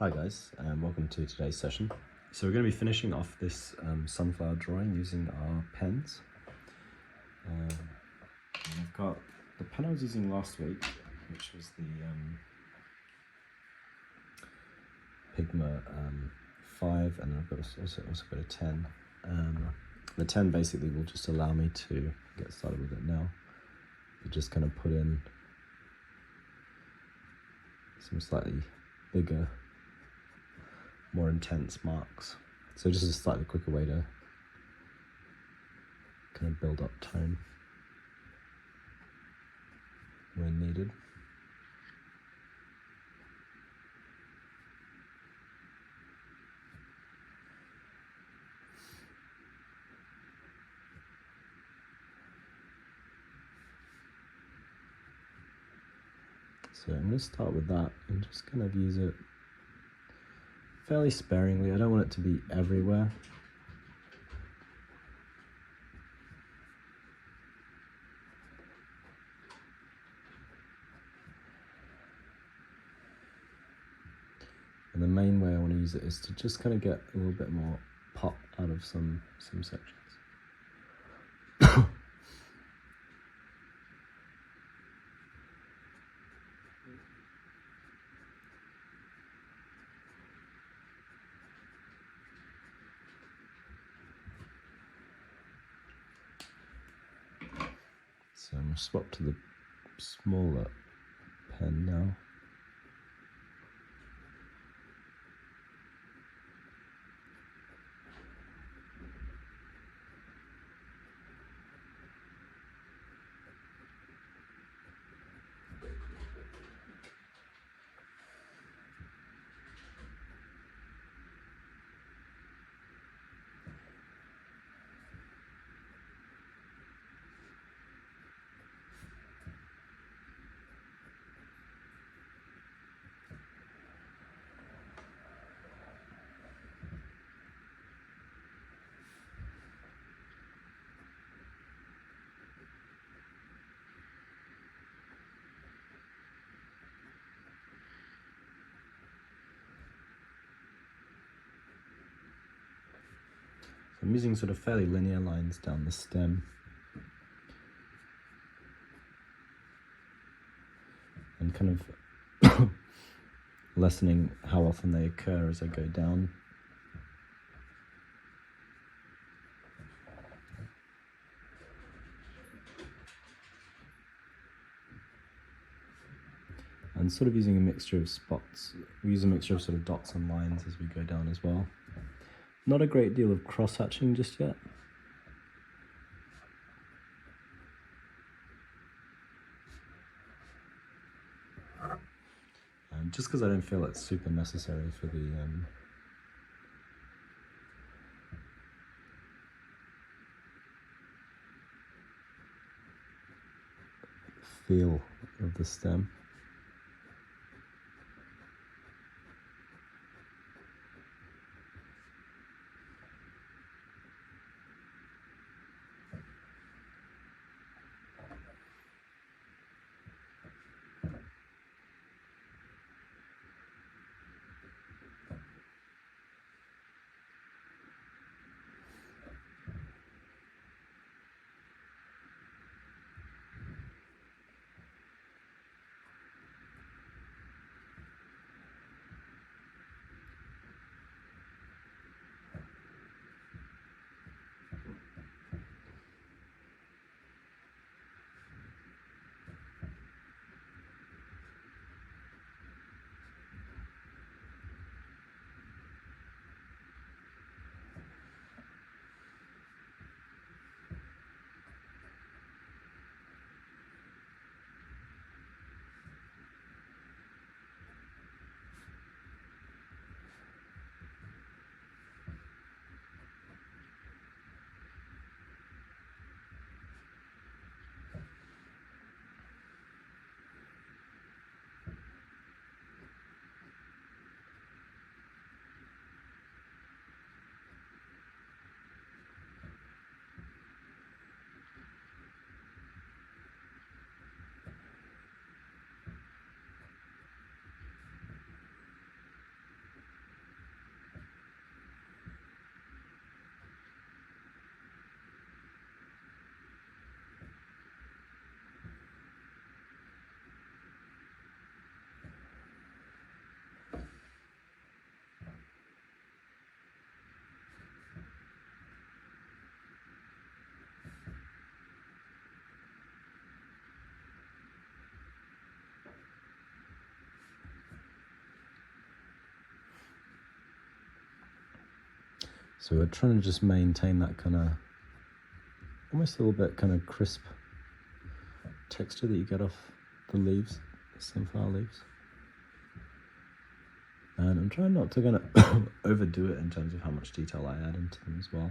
Hi guys, and welcome to today's session. So we're going to be finishing off this sunflower drawing using our pens. I've got the pen I was using last week, which was the Pigma 5, and I've got also got a 10. The 10 basically will just allow me to get started with it now. You just kind of put in some slightly bigger, more intense marks. So just a slightly quicker way to kind of build up tone when needed. So I'm going to start with that and just kind of use it fairly sparingly. I don't want it to be everywhere. And the main way I want to use it is to just kind of get a little bit more pop out of some sections. So I'm going to swap to the smaller pen now. I'm using sort of fairly linear lines down the stem and kind of lessening how often they occur as I go down. And sort of using a mixture of spots. We use a mixture of sort of dots and lines as we go down as well. Not a great deal of cross-hatching just yet. Just because I don't feel it's super necessary for the feel of the stem. So we're trying to just maintain that kind of, almost a little bit kind of crisp texture that you get off the leaves, the sunflower leaves. And I'm trying not to kind of overdo it in terms of how much detail I add into them as well.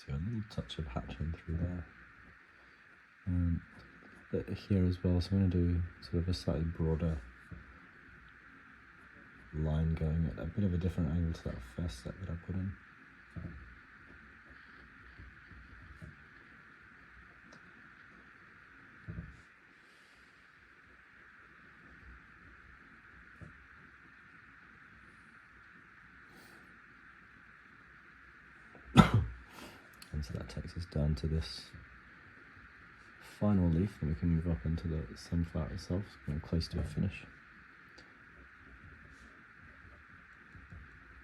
So a little touch of hatching through there. And a bit here as well, so I'm going to do sort of a slightly broader line going at a bit of a different angle to that first set that I put in. And so that takes us down to this final leaf, and we can move up into the sunflower itself, getting close to a finish.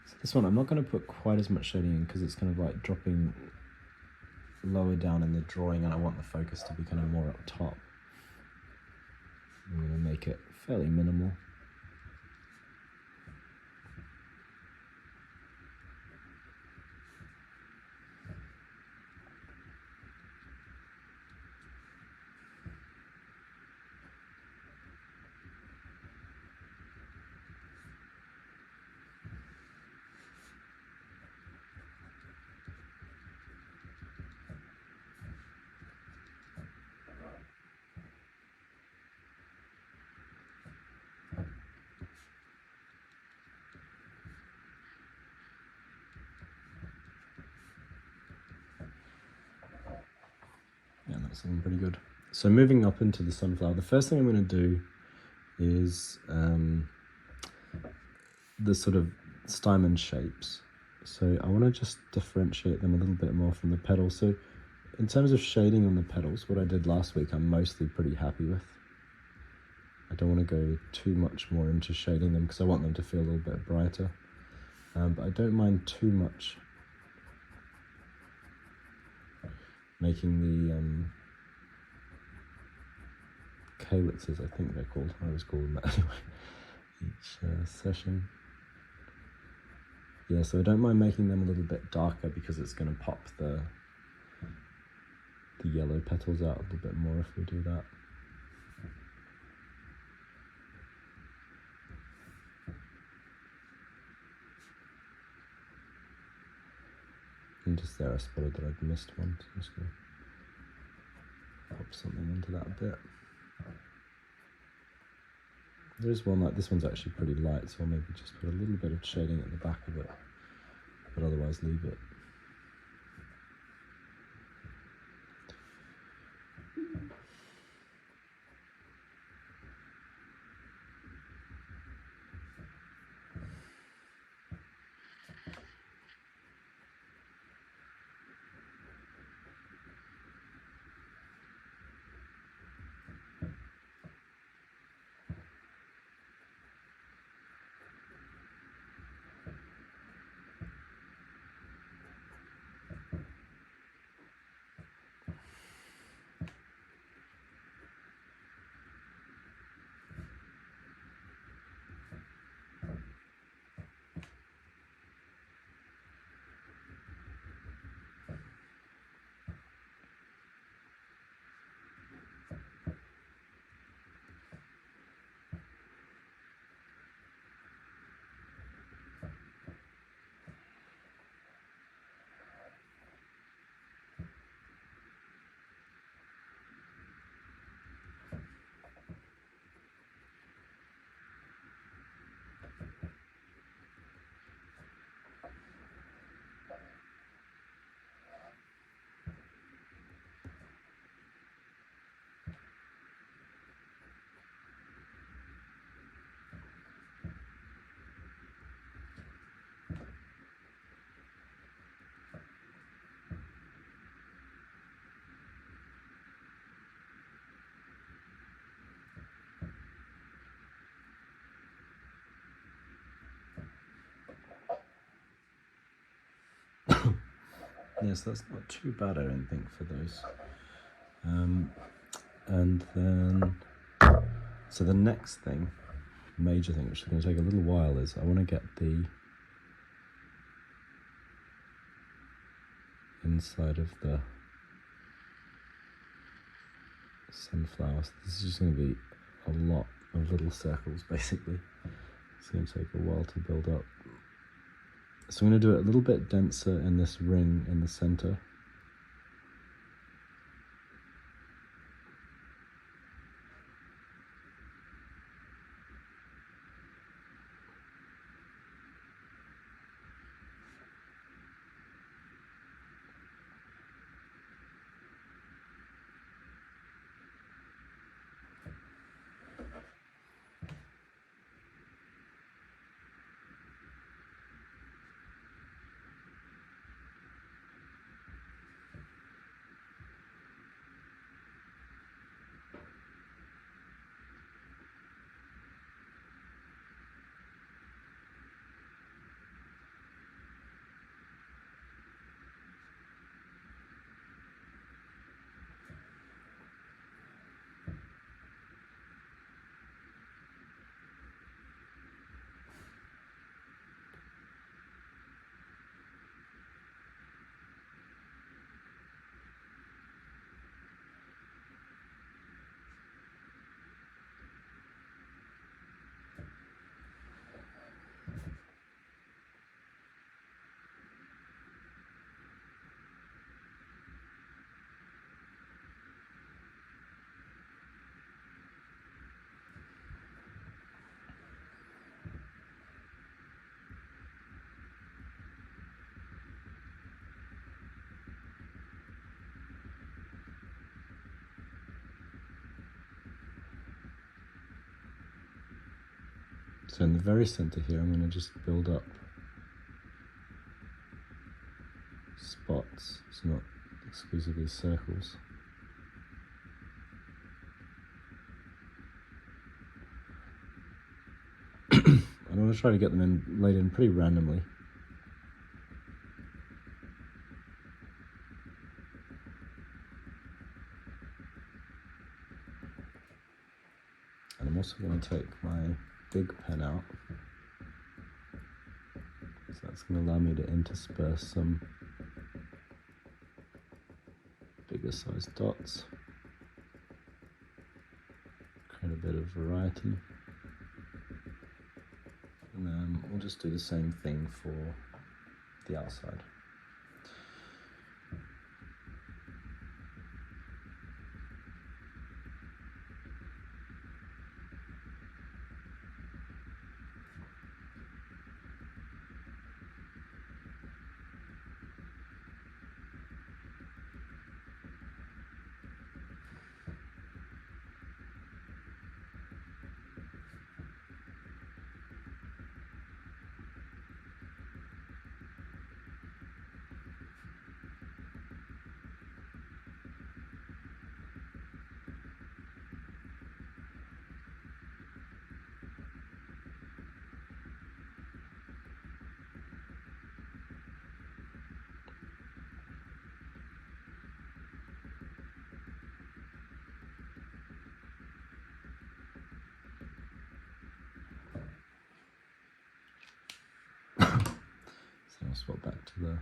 So this one I'm not going to put quite as much shading in because it's kind of like dropping lower down in the drawing, and I want the focus to be kind of more up top. I'm going to make it fairly minimal. Yeah, that's looking pretty good. So moving up into the sunflower, the first thing I'm going to do is the sort of stymon shapes. So I want to just differentiate them a little bit more from the petals. So in terms of shading on the petals, what I did last week, I'm mostly pretty happy with. I don't want to go too much more into shading them because I want them to feel a little bit brighter. But I don't mind too much making the calyxes, I think they're called. I always call them that anyway, each session. Yeah, so I don't mind making them a little bit darker because it's going to pop the yellow petals out a little bit more if we do that. And just there I spotted that I'd missed one, so I'm just going to pop something into that bit. There's one like this one's actually pretty light, so I'll maybe just put a little bit of shading at the back of it, but otherwise leave it. Yes, that's not too bad, I don't think, for those. And then, so the next thing, major thing, which is going to take a little while, is I want to get the inside of the sunflowers. This is just going to be a lot of little circles, basically. It's going to take a while to build up. So I'm going to do it a little bit denser in this ring in the center. So in the very center here, I'm going to just build up spots, so not exclusively circles. I want to try to get them laid in pretty randomly. And I'm also going to take my big pen out. So that's going to allow me to intersperse some bigger sized dots. Create a bit of variety. And then we'll just do the same thing for the outside. I'll swap back to the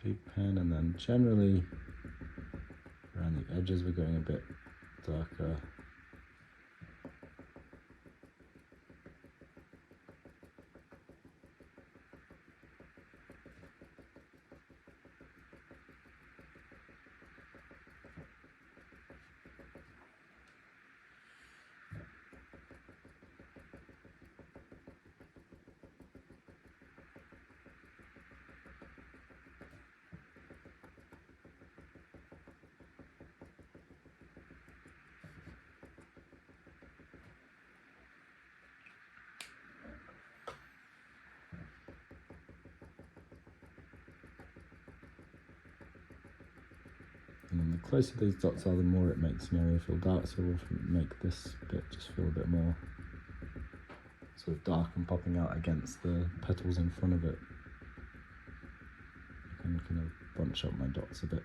big pen, and then generally around the edges we're going a bit darker. And then the closer these dots are, the more it makes an area feel dark, so we'll make this bit just feel a bit more sort of dark and popping out against the petals in front of it. I can kind of bunch up my dots a bit.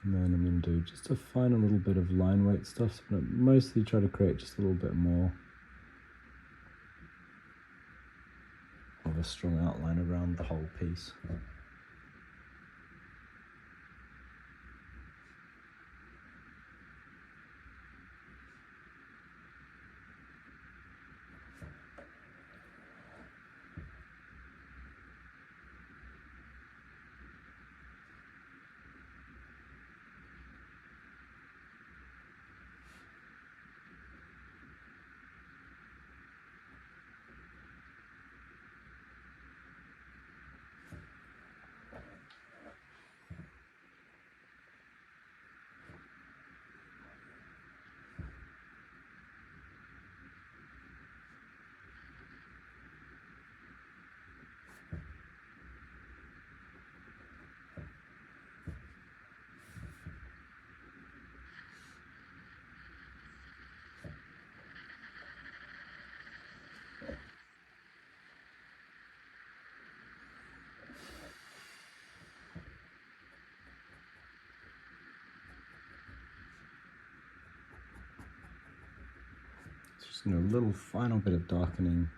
And then I'm going to do just a final little bit of line weight stuff. So I'm going to mostly try to create just a little bit more of a strong outline around the whole piece. Just a little final bit of darkening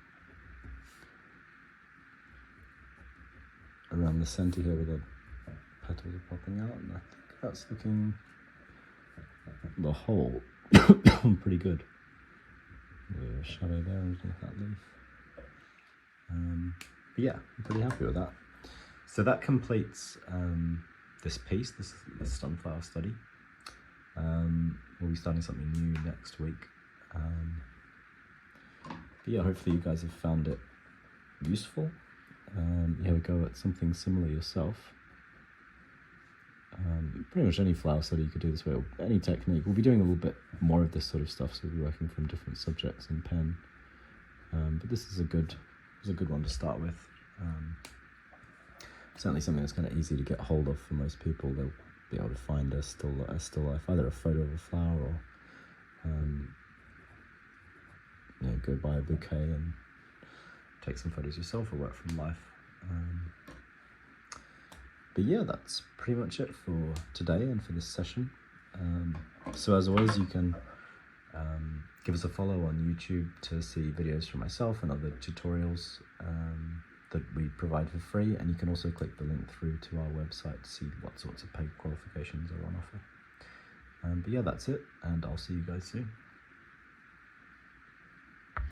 around the center here where the petals are popping out, and I think that's looking, the whole, pretty good. The shadow there underneath that leaf. But yeah, I'm pretty happy with that. So that completes this piece, this sunflower study. We'll be starting something new next week. But yeah, hopefully you guys have found it useful. You have a go at something similar yourself. Pretty much any flower study you could do this way, or any technique. We'll be doing a little bit more of this sort of stuff, so we'll be working from different subjects in pen. But this is a good one to start with. Certainly something that's kind of easy to get hold of for most people. They'll be able to find a still life, either a photo of a flower or you know, go buy a bouquet and take some photos yourself or work from life. But yeah, that's pretty much it for today and for this session. So as always, you can give us a follow on YouTube to see videos from myself and other tutorials that we provide for free, and you can also click the link through to our website to see what sorts of paid qualifications are on offer. But yeah, that's it, and I'll see you guys soon.